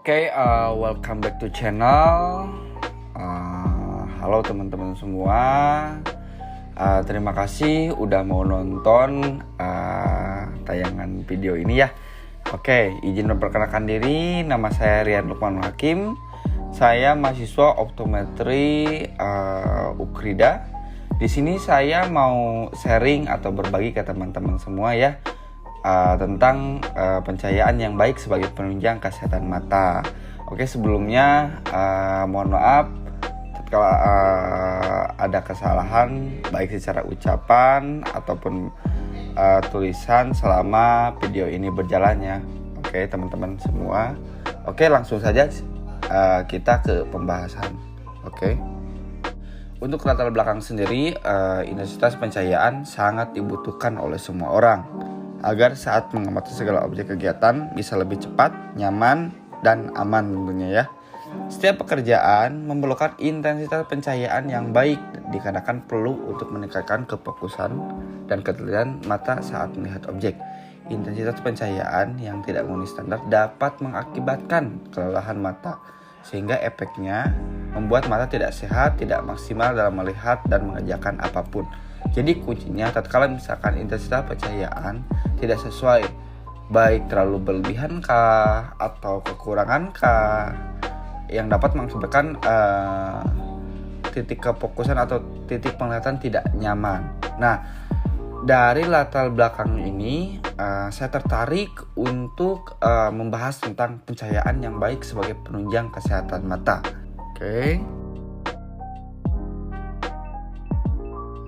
Welcome back to channel. Halo teman-teman semua. Terima kasih udah mau nonton tayangan video ini ya. Izin memperkenalkan diri. Nama saya Rian Lukman Hakim. Saya mahasiswa optometri Ukrida. Di sini saya mau sharing atau berbagi ke teman-teman semua ya. Tentang pencahayaan yang baik sebagai penunjang kesehatan mata. Sebelumnya mohon maaf kalau ada kesalahan baik secara ucapan ataupun tulisan selama video ini berjalannya. Teman-teman semua. Langsung saja kita ke pembahasan. Untuk latar belakang sendiri, intensitas pencahayaan sangat dibutuhkan oleh semua orang agar saat mengamati segala objek kegiatan bisa lebih cepat, nyaman, dan aman tentunya ya. Setiap pekerjaan memerlukan intensitas pencahayaan yang baik dikarenakan perlu untuk meningkatkan kefokusan dan ketelitian mata saat melihat objek. Intensitas pencahayaan yang tidak memenuhi standar dapat mengakibatkan kelelahan mata, sehingga efeknya membuat mata tidak sehat, tidak maksimal dalam melihat dan mengerjakan apapun. Jadi kuncinya tatkala misalkan intensitas pencahayaan tidak sesuai, baik terlalu berlebihan kah atau kekurangan kah, yang dapat mengakibatkan titik kefokusan atau titik penglihatan tidak nyaman. Nah, dari latar belakang ini saya tertarik untuk membahas tentang pencahayaan yang baik sebagai penunjang kesehatan mata.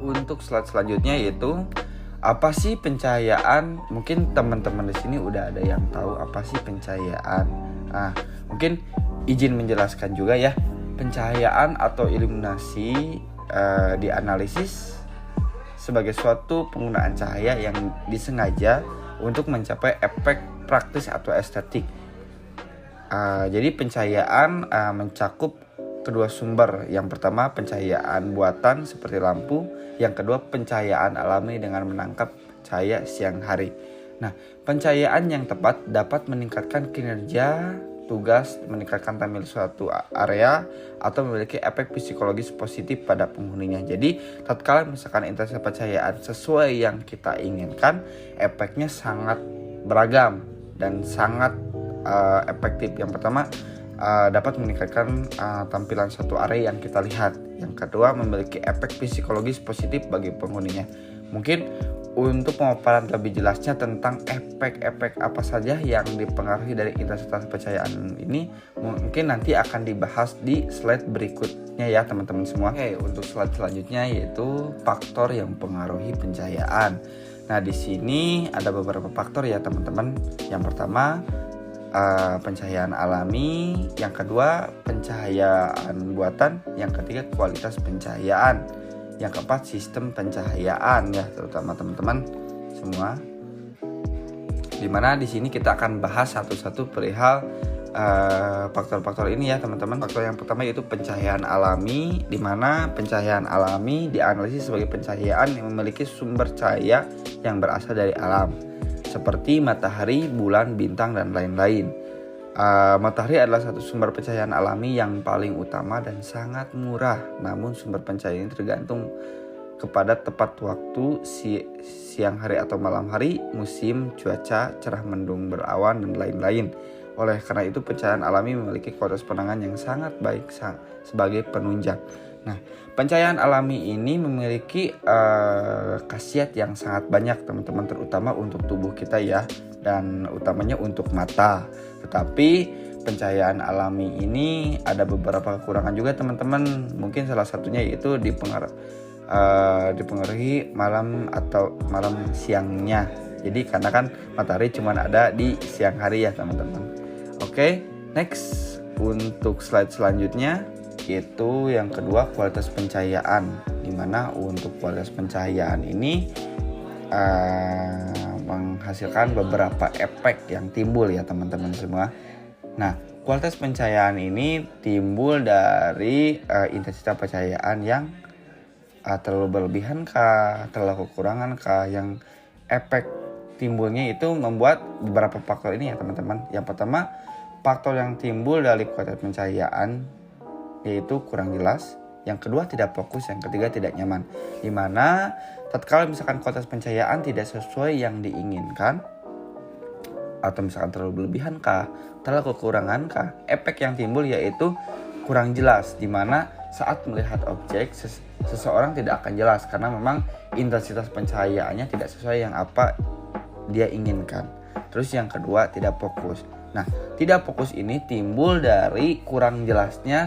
Untuk slide selanjutnya yaitu apa sih pencahayaan? Mungkin teman-teman di sini udah ada yang tahu apa sih pencahayaan. Mungkin izin menjelaskan juga ya. Pencahayaan atau iluminasi dianalisis sebagai suatu penggunaan cahaya yang disengaja untuk mencapai efek praktis atau estetik. Jadi pencahayaan mencakup kedua sumber. Yang pertama pencahayaan buatan seperti lampu, yang kedua pencahayaan alami dengan menangkap cahaya siang hari. Nah, pencahayaan yang tepat dapat meningkatkan kinerja tugas, meningkatkan tampil suatu area, atau memiliki efek psikologis positif pada penghuninya. Jadi, tatkala misalkan intensitas pencahayaan sesuai yang kita inginkan, efeknya sangat beragam dan sangat efektif. Yang pertama, dapat meningkatkan tampilan suatu area yang kita lihat. Yang kedua, memiliki efek psikologis positif bagi penghuninya. Mungkin untuk pemaparan lebih jelasnya tentang efek-efek apa saja yang dipengaruhi dari intensitas pencahayaan ini, mungkin nanti akan dibahas di slide berikutnya ya teman-teman semua. Untuk slide selanjutnya yaitu faktor yang mempengaruhi pencahayaan. Nah, di sini ada beberapa faktor ya teman-teman. Yang pertama, pencahayaan alami, yang kedua pencahayaan buatan, yang ketiga kualitas pencahayaan, yang keempat sistem pencahayaan ya, terutama teman-teman semua. Dimana di sini kita akan bahas satu-satu perihal faktor-faktor ini ya teman-teman. Faktor yang pertama yaitu pencahayaan alami, dimana pencahayaan alami dianalisis sebagai pencahayaan yang memiliki sumber cahaya yang berasal dari alam, seperti matahari, bulan, bintang, dan lain-lain. Matahari adalah satu sumber pencahayaan alami yang paling utama dan sangat murah. Namun sumber pencahayaan ini tergantung kepada tepat waktu, siang hari atau malam hari, musim, cuaca, cerah mendung, berawan, dan lain-lain. Oleh karena itu pencahayaan alami memiliki kualitas penerangan yang sangat baik sebagai penunjang. Nah, pencahayaan alami ini memiliki khasiat yang sangat banyak teman-teman, terutama untuk tubuh kita ya, dan utamanya untuk mata. Tetapi pencahayaan alami ini ada beberapa kekurangan juga teman-teman. Mungkin salah satunya yaitu dipengaruhi malam atau malam siangnya. Jadi karena kan matahari cuma ada di siang hari ya teman-teman. Next untuk slide selanjutnya yaitu yang kedua kualitas pencahayaan, dimana untuk kualitas pencahayaan ini menghasilkan beberapa efek yang timbul ya teman-teman semua. Nah, kualitas pencahayaan ini timbul dari intensitas pencahayaan yang terlalu berlebihan kah, terlalu kekurangan kah. Yang efek timbulnya itu membuat beberapa faktor ini ya teman-teman. Yang pertama, faktor yang timbul dari kualitas pencahayaan yaitu kurang jelas, yang kedua tidak fokus, yang ketiga tidak nyaman. Dimana tatkala misalkan kualitas pencahayaan tidak sesuai yang diinginkan, atau misalkan terlalu berlebihan kah, terlalu kekurangan kah, efek yang timbul yaitu kurang jelas, dimana saat melihat objek seseorang tidak akan jelas karena memang intensitas pencahayaannya tidak sesuai yang apa dia inginkan. Terus yang kedua tidak fokus. Nah, tidak fokus ini timbul dari kurang jelasnya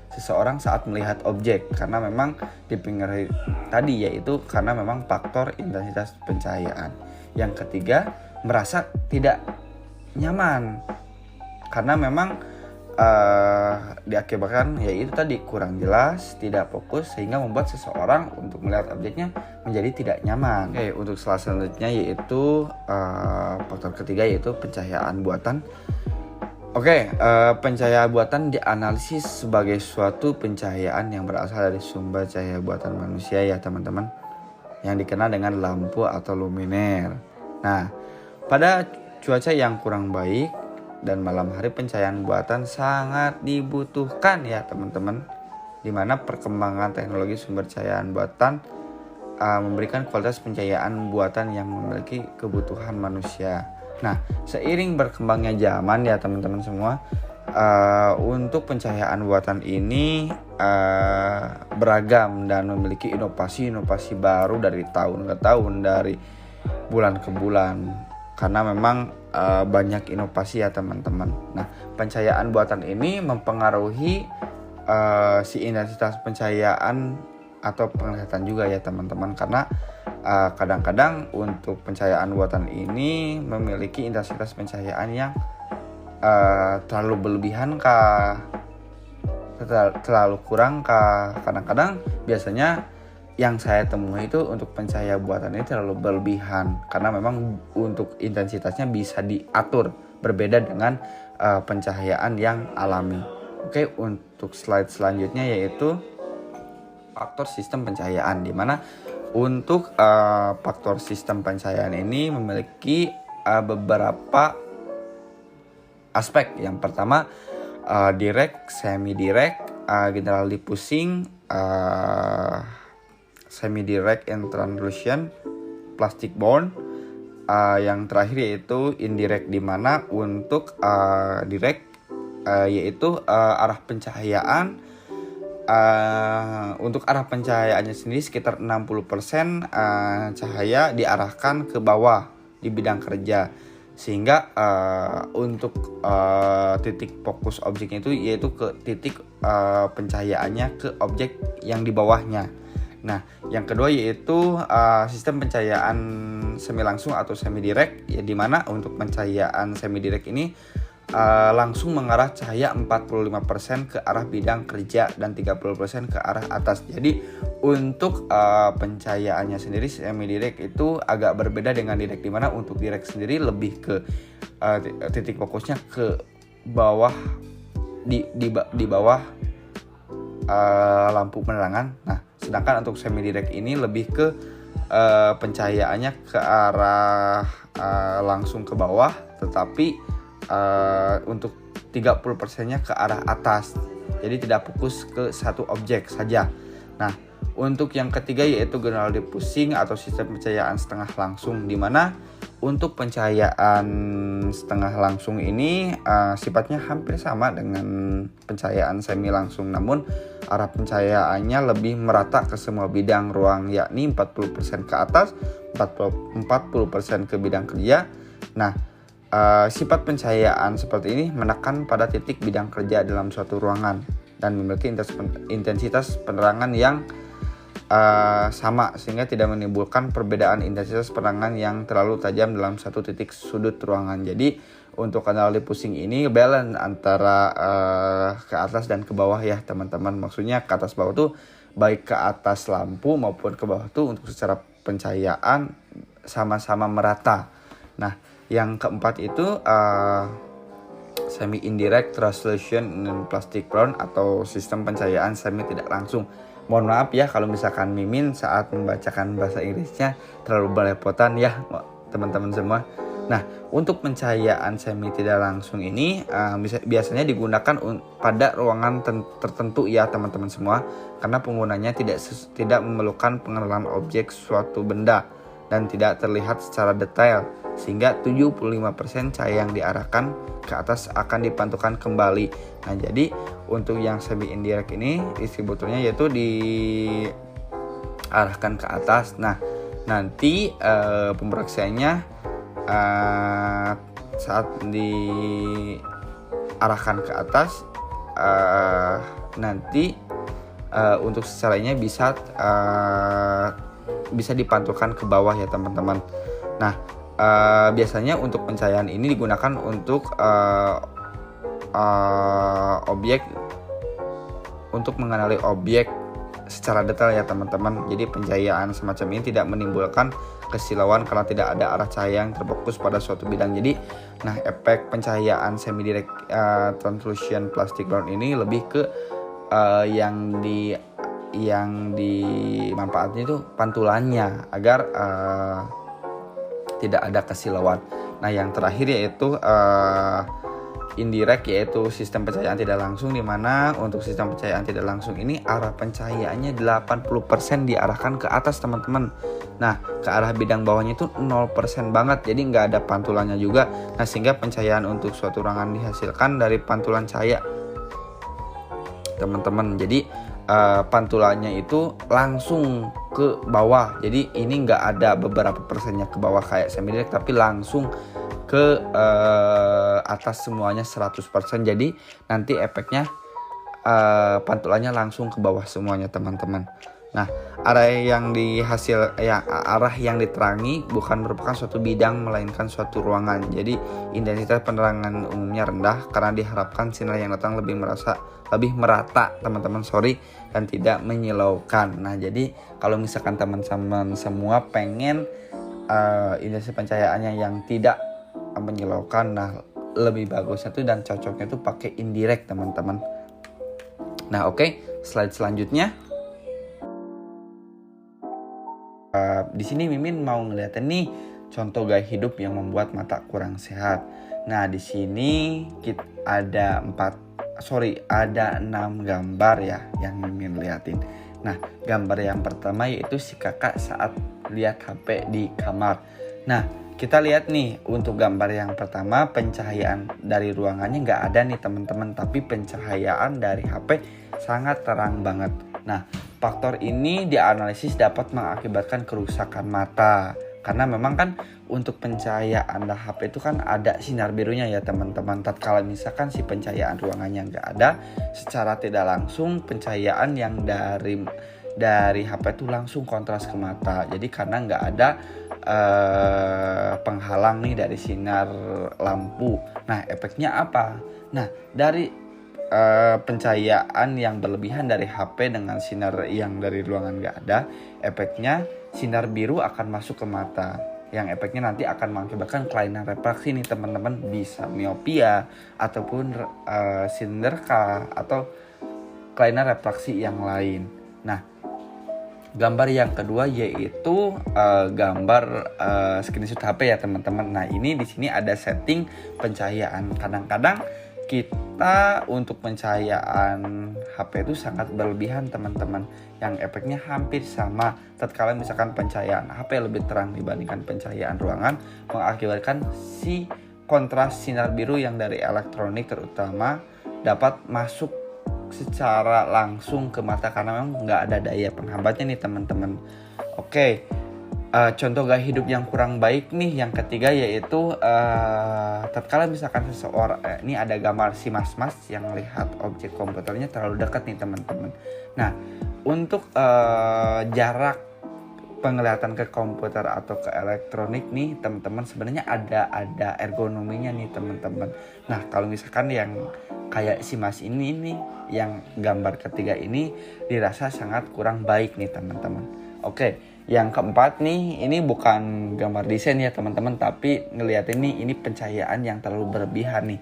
seseorang saat melihat objek, karena memang dipengaruhi tadi yaitu karena memang faktor intensitas pencahayaan. Yang ketiga merasa tidak nyaman karena memang diakibatkan yaitu tadi kurang jelas, tidak fokus, sehingga membuat seseorang untuk melihat objeknya menjadi tidak nyaman. Oke, untuk selanjutnya yaitu faktor ketiga yaitu pencahayaan buatan. Oke, pencahayaan buatan dianalisis sebagai suatu pencahayaan yang berasal dari sumber cahaya buatan manusia ya teman-teman, yang dikenal dengan lampu atau luminer. Nah, pada cuaca yang kurang baik dan malam hari pencahayaan buatan sangat dibutuhkan ya teman-teman, dimana perkembangan teknologi sumber cahayaan buatan memberikan kualitas pencahayaan buatan yang memiliki kebutuhan manusia. Nah, seiring berkembangnya zaman ya teman-teman semua, untuk pencahayaan buatan ini beragam dan memiliki inovasi-inovasi baru dari tahun ke tahun, dari bulan ke bulan, karena memang banyak inovasi ya teman-teman. Nah, pencahayaan buatan ini mempengaruhi si intensitas pencahayaan atau penglihatan juga ya teman-teman, karena kadang-kadang untuk pencahayaan buatan ini memiliki intensitas pencahayaan yang terlalu berlebihan kah, terlalu kurang kah. Kadang-kadang biasanya yang saya temui itu untuk pencahaya buatan ini terlalu berlebihan, karena memang untuk intensitasnya bisa diatur berbeda dengan pencahayaan yang alami. Oke, untuk slide selanjutnya yaitu faktor sistem pencahayaan, di mana untuk faktor sistem pencahayaan ini memiliki beberapa aspek. Yang pertama direct, semi direct, general diffusing, semi-direct and translucent, plastic bond. Yang terakhir yaitu indirect, di mana untuk direct yaitu arah pencahayaan. Untuk arah pencahayaannya sendiri sekitar 60% cahaya diarahkan ke bawah di bidang kerja, sehingga untuk titik fokus objeknya itu yaitu ke titik pencahayaannya ke objek yang di bawahnya. Nah, yang kedua yaitu sistem pencahayaan semi langsung atau semi direct, ya, di mana untuk pencahayaan semi direct ini langsung mengarah cahaya 45% ke arah bidang kerja dan 30% ke arah atas. Jadi untuk pencahayaannya sendiri semi direct itu agak berbeda dengan direct, di mana untuk direct sendiri lebih ke titik fokusnya ke bawah, di bawah lampu penerangan. Nah, sedangkan untuk semi direct ini lebih ke pencahayaannya ke arah langsung ke bawah, tetapi untuk 30%-nya ke arah atas. Jadi tidak fokus ke satu objek saja. Nah, untuk yang ketiga yaitu general diffusing atau sistem pencahayaan setengah langsung, di mana untuk pencahayaan setengah langsung ini sifatnya hampir sama dengan pencahayaan semi langsung, namun arah pencahayaannya lebih merata ke semua bidang ruang, yakni 40% ke atas, 40% ke bidang kerja. Nah, sifat pencahayaan seperti ini menekan pada titik bidang kerja dalam suatu ruangan dan memiliki intensitas penerangan yang sama, sehingga tidak menimbulkan perbedaan intensitas penerangan yang terlalu tajam dalam satu titik sudut ruangan. Jadi untuk kanal diffusing ini balance antara ke atas dan ke bawah ya teman-teman. Maksudnya ke atas bawah tuh baik ke atas lampu maupun ke bawah tuh untuk secara pencahayaan sama-sama merata. Nah, yang keempat itu semi indirect, translucent, dan plastic brown atau sistem pencahayaan semi tidak langsung. Mohon maaf ya kalau misalkan Mimin saat membacakan bahasa Inggrisnya terlalu belepotan ya teman-teman semua. Nah, untuk pencahayaan semi tidak langsung ini biasanya digunakan pada ruangan tertentu ya teman-teman semua, karena penggunanya tidak memerlukan pengenalan objek suatu benda dan tidak terlihat secara detail, sehingga 75% cahaya yang diarahkan ke atas akan dipantulkan kembali. Nah, jadi untuk yang semi indirect ini distributornya yaitu diarahkan ke atas. Nah, nanti pemroduksiannya saat diarahkan ke atas nanti untuk caranya bisa dipantulkan ke bawah ya teman-teman. Nah, biasanya untuk pencahayaan ini digunakan untuk untuk mengenali objek secara detail ya teman-teman. Jadi pencahayaan semacam ini tidak menimbulkan kesilauan karena tidak ada arah cahaya yang terfokus pada suatu bidang. Jadi, nah, efek pencahayaan semi direct translucent plastic ground ini lebih ke yang dimanfaatnya itu pantulannya agar tidak ada kesilauan. Nah, yang terakhir yaitu indirect, yaitu sistem pencahayaan tidak langsung, di mana untuk sistem pencahayaan tidak langsung ini arah pencahayaannya 80% diarahkan ke atas teman-teman. Nah, ke arah bidang bawahnya itu 0% banget, jadi nggak ada pantulannya juga. Nah, sehingga pencahayaan untuk suatu ruangan dihasilkan dari pantulan cahaya teman-teman. Jadi pantulannya itu langsung ke bawah, jadi ini nggak ada beberapa persennya ke bawah kayak semi direct, tapi langsung ke atas semuanya 100%. Jadi nanti efeknya pantulannya langsung ke bawah semuanya teman-teman. Nah, arah yang diterangi bukan merupakan suatu bidang melainkan suatu ruangan. Jadi intensitas penerangan umumnya rendah karena diharapkan sinar yang datang lebih merata teman-teman, dan tidak menyilaukan. Nah, jadi kalau misalkan teman-teman semua pengen intensitas pencahayaannya yang tidak menyilaukan, nah lebih bagusnya tuh dan cocoknya tuh pakai indirect teman-teman. Nah, oke, slide selanjutnya. Di sini Mimin mau ngeliatin nih contoh gaya hidup yang membuat mata kurang sehat. Nah, di sini ada 6 gambar ya yang Mimin liatin. Nah, gambar yang pertama yaitu si kakak saat lihat HP di kamar. Nah, kita lihat nih untuk gambar yang pertama, pencahayaan dari ruangannya nggak ada nih teman-teman, tapi pencahayaan dari HP sangat terang banget. Nah, faktor ini dianalisis dapat mengakibatkan kerusakan mata, karena memang kan untuk pencahayaan HP itu kan ada sinar birunya ya teman-teman. Tatkala misalkan si pencahayaan ruangannya nggak ada, secara tidak langsung pencahayaan yang dari HP itu langsung kontras ke mata. Jadi karena nggak ada penghalang nih dari sinar lampu. Nah, efeknya apa? Nah, dari pencahayaan yang berlebihan dari HP dengan sinar yang dari ruangan nggak ada, efeknya sinar biru akan masuk ke mata, yang efeknya nanti akan mengakibatkan kelainan refraksi nih teman-teman, bisa miopia ataupun sinderka atau kelainan refraksi yang lain. Nah, gambar yang kedua yaitu gambar screenshot HP ya teman-teman. Nah, ini di sini ada setting pencahayaan. Kadang-kadang kita untuk pencahayaan HP itu sangat berlebihan teman-teman, yang efeknya hampir sama. Tatkala misalkan pencahayaan HP lebih terang dibandingkan pencahayaan ruangan, mengakibatkan si kontras sinar biru yang dari elektronik terutama dapat masuk secara langsung ke mata karena memang nggak ada daya penghambatnya nih teman-teman. Oke, contoh gaya hidup yang kurang baik nih yang ketiga yaitu tatkala misalkan seseorang ini ada gambar si mas-mas yang melihat objek komputernya terlalu dekat nih teman-teman. Nah, untuk jarak penglihatan ke komputer atau ke elektronik nih teman-teman, sebenarnya ada ergonominya nih teman-teman. Nah, kalau misalkan yang kayak si mas ini nih, yang gambar ketiga ini dirasa sangat kurang baik nih teman-teman. Oke, yang keempat nih, ini bukan gambar desain ya teman-teman, tapi ngelihat ini pencahayaan yang terlalu berlebihan nih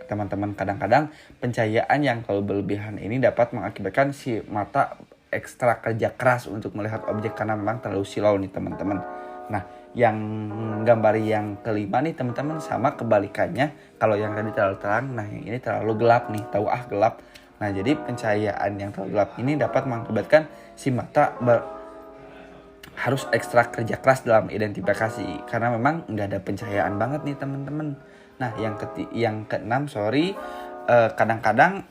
teman-teman. Kadang-kadang pencahayaan yang terlalu berlebihan ini dapat mengakibatkan si mata ekstra kerja keras untuk melihat objek karena memang terlalu silau nih teman-teman. Nah, yang gambar yang kelima nih teman-teman sama kebalikannya. Kalau yang tadi terlalu terang, nah yang ini terlalu gelap nih, tahu gelap. Nah jadi pencahayaan yang terlalu gelap ini dapat mengakibatkan si mata harus ekstra kerja keras dalam identifikasi karena memang nggak ada pencahayaan banget nih teman-teman. Nah yang keenam kadang-kadang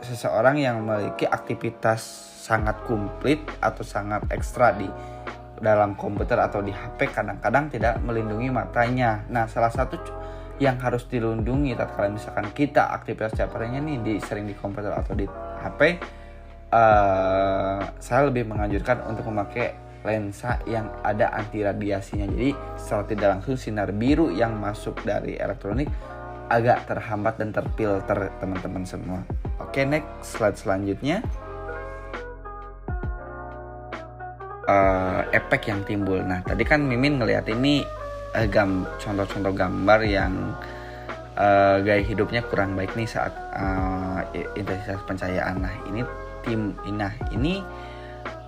seseorang yang memiliki aktivitas sangat komplit atau sangat ekstra di dalam komputer atau di HP kadang-kadang tidak melindungi matanya. Nah salah satu yang harus dilindungi tatkala misalkan kita aktivitas setiap harinya nih sering di komputer atau di HP, saya lebih menganjurkan untuk memakai lensa yang ada anti radiasinya. Jadi secara tidak langsung sinar biru yang masuk dari elektronik agak terhambat dan terfilter teman-teman semua. Oke, next slide selanjutnya. Efek yang timbul. Nah tadi kan Mimin ngelihat ini contoh-contoh gambar yang gaya hidupnya kurang baik nih saat intensitas pencahayaan. Nah ini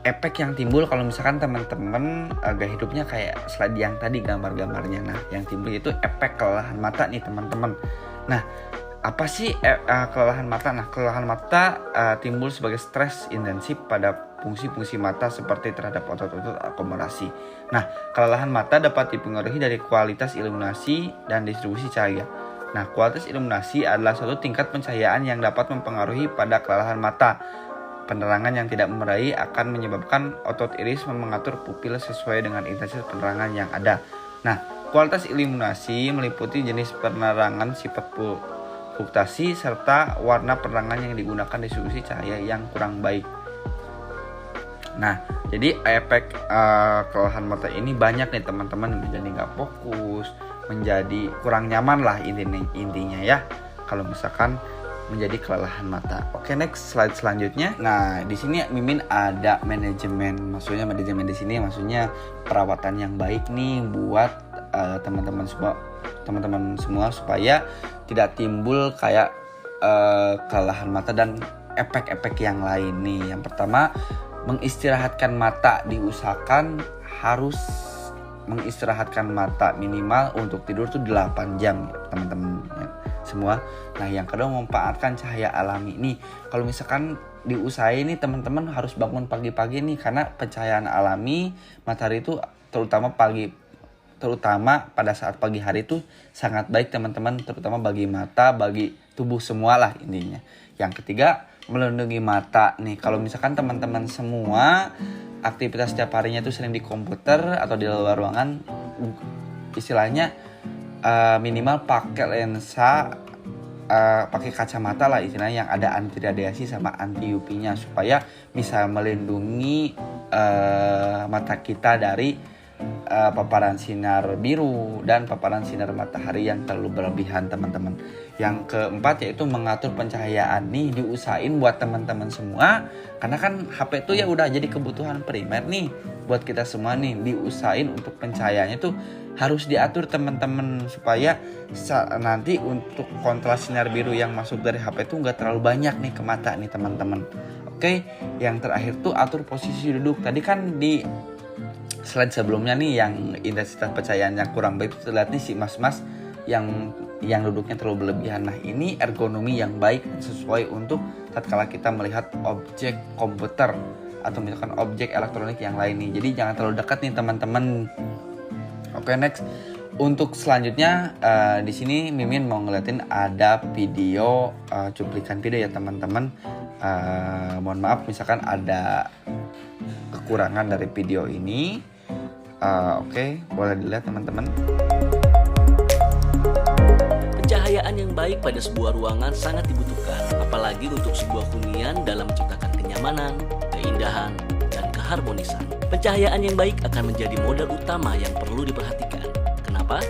efek yang timbul kalau misalkan teman-teman gaya hidupnya kayak slide yang tadi gambar-gambarnya. Nah yang timbul itu efek kelelahan mata nih teman-teman. Nah apa sih kelelahan mata? Nah kelelahan mata timbul sebagai stres intensif pada fungsi-fungsi mata seperti terhadap otot-otot akomodasi. Nah kelelahan mata dapat dipengaruhi dari kualitas iluminasi dan distribusi cahaya. Nah kualitas iluminasi adalah suatu tingkat pencahayaan yang dapat mempengaruhi pada kelelahan mata. Penerangan yang tidak memadai akan menyebabkan otot iris mengatur pupil sesuai dengan intensitas penerangan yang ada. Nah, kualitas iluminasi meliputi jenis penerangan, sifat fluktuasi, serta warna penerangan yang digunakan distribusi cahaya yang kurang baik. Nah, jadi efek kelelahan mata ini banyak nih teman-teman, menjadi nggak fokus, menjadi kurang nyaman lah intinya ya. Kalau misalkan menjadi kelelahan mata. Oke, next slide selanjutnya. Nah, di sini Mimin ada manajemen. Maksudnya manajemen di sini maksudnya perawatan yang baik nih buat teman-teman semua supaya tidak timbul kayak kelelahan mata dan efek-efek yang lain nih. Yang pertama, mengistirahatkan mata. Diusahakan harus mengistirahatkan mata minimal untuk tidur tuh 8 jam teman-teman ya, semua. Nah yang kedua, memanfaatkan cahaya alami nih. Kalau misalkan diusahain nih teman-teman harus bangun pagi-pagi nih, karena pencahayaan alami matahari itu terutama pada saat pagi hari itu sangat baik teman-teman, terutama bagi mata, bagi tubuh semua lah intinya. Yang ketiga, melindungi mata nih. Kalau misalkan teman-teman semua aktivitas setiap harinya itu sering di komputer atau di luar ruangan, istilahnya minimal pakai lensa, pakai kacamata lah istilahnya yang ada anti radiasi sama anti UV-nya supaya bisa melindungi mata kita dari paparan sinar biru dan paparan sinar matahari yang terlalu berlebihan teman-teman. Yang keempat yaitu mengatur pencahayaan nih, diusahain buat teman-teman semua karena kan HP itu ya udah jadi kebutuhan primer nih buat kita semua nih. Diusahain untuk pencahayaannya tuh harus diatur teman-teman supaya nanti untuk kontras sinar biru yang masuk dari HP itu nggak terlalu banyak nih ke mata nih teman-teman. Oke, yang terakhir tuh atur posisi duduk. Tadi kan di slide sebelumnya nih yang intensitas pencahayaan yang kurang baik itu terlihat nih si mas-mas yang duduknya terlalu berlebihan. Nah ini ergonomi yang baik sesuai untuk tatkala kita melihat objek komputer atau misalkan objek elektronik yang lain nih. Jadi jangan terlalu dekat nih teman-teman. Oke, next. Untuk selanjutnya di sini Mimin mau ngeliatin ada video, cuplikan video ya teman-teman. Mohon maaf misalkan ada kekurangan dari video ini. Oke, boleh dilihat teman-teman. Pencahayaan yang baik pada sebuah ruangan sangat dibutuhkan, apalagi untuk sebuah hunian dalam menciptakan kenyamanan, keindahan, dan keharmonisan. Pencahayaan yang baik akan menjadi modal utama yang perlu diperhatikan. Kenapa?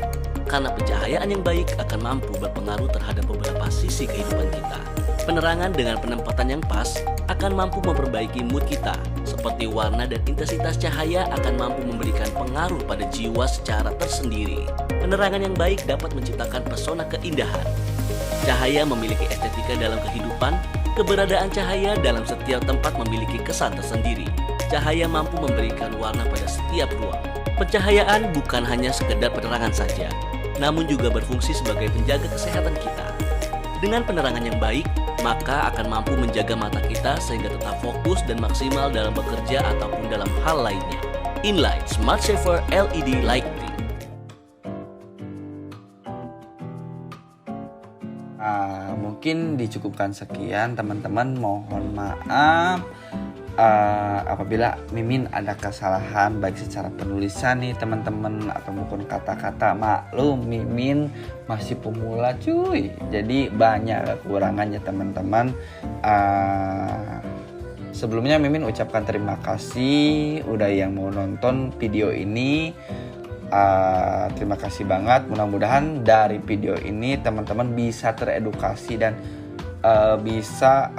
Karena pencahayaan yang baik akan mampu berpengaruh terhadap beberapa sisi kehidupan kita. Penerangan dengan penempatan yang pas akan mampu memperbaiki mood kita, seperti warna dan intensitas cahaya akan mampu memberikan pengaruh pada jiwa secara tersendiri. Penerangan yang baik dapat menciptakan pesona keindahan. Cahaya memiliki estetika dalam kehidupan, keberadaan cahaya dalam setiap tempat memiliki kesan tersendiri. Cahaya mampu memberikan warna pada setiap ruang. Pencahayaan bukan hanya sekedar penerangan saja, namun juga berfungsi sebagai penjaga kesehatan kita. Dengan penerangan yang baik, maka akan mampu menjaga mata kita sehingga tetap fokus dan maksimal dalam bekerja ataupun dalam hal lainnya. Inlight Smart Saver LED Lighting. Mungkin dicukupkan sekian teman-teman. Mohon maaf apabila Mimin ada kesalahan baik secara penulisan nih teman-teman atau maupun kata-kata. Maklum Mimin masih pemula cuy, jadi banyak kekurangannya teman-teman. Sebelumnya Mimin ucapkan terima kasih udah yang mau nonton video ini. Terima kasih banget. Mudah-mudahan dari video ini teman-teman bisa teredukasi dan bisa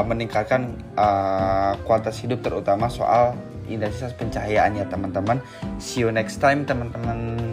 meningkatkan kualitas hidup, terutama soal intensitas pencahayaan ya teman-teman. See you next time teman-teman.